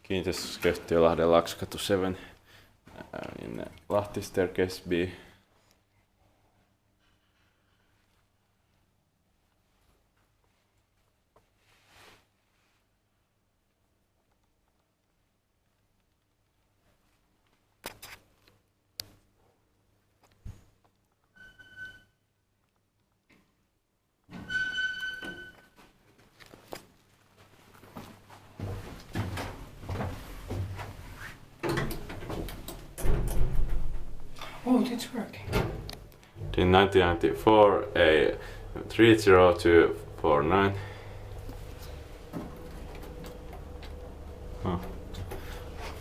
Kiinteistöskeyhtiö Lahden Laaksokatu 7 in Lahti staircase B. Oh, it's working. In 1994, a 30249.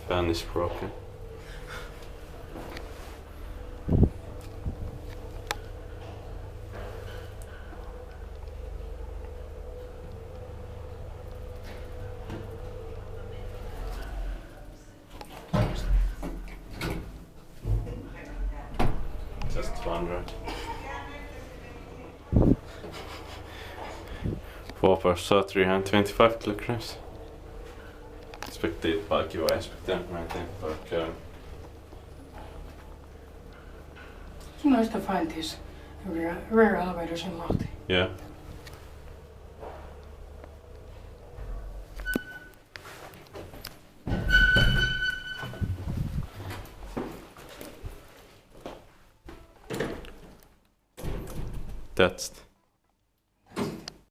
Fan is broken. Just one, right? 4 325 kilograms. Expected bulk you expect maintain bulk. It's nice to find these rare elevators in Lahti. Yeah. That's